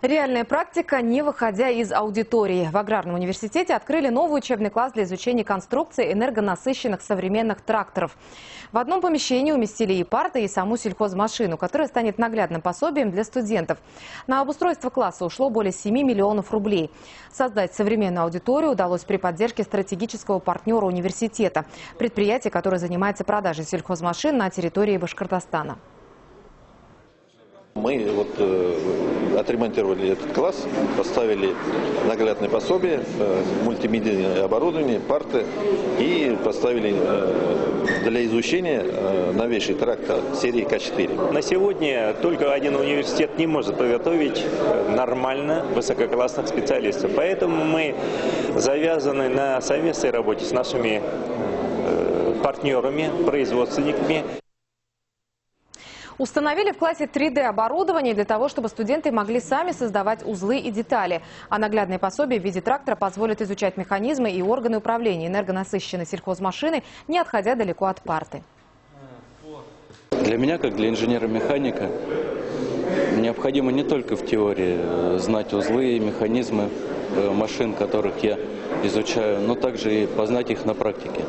Реальная практика, не выходя из аудитории. В Аграрном университете открыли новый учебный класс для изучения конструкции энергонасыщенных современных тракторов. В одном помещении уместили и парты, и саму сельхозмашину, которая станет наглядным пособием для студентов. На обустройство класса ушло более 7 миллионов рублей. Создать современную аудиторию удалось при поддержке стратегического партнера университета – предприятия, которое занимается продажей сельхозмашин на территории Башкортостана. Мы отремонтировали этот класс, поставили наглядное пособие, мультимедийное оборудование, парты и поставили для изучения новейший трактор серии К4. На сегодня только один университет не может подготовить нормально высококлассных специалистов. Поэтому мы завязаны на совместной работе с нашими партнерами, производственниками. Установили в классе 3D-оборудование для того, чтобы студенты могли сами создавать узлы и детали. А наглядное пособие в виде трактора позволит изучать механизмы и органы управления энергонасыщенной сельхозмашиной, не отходя далеко от парты. Для меня, как для инженера-механика, необходимо не только в теории знать узлы и механизмы машин, которых я изучаю, но также и познать их на практике.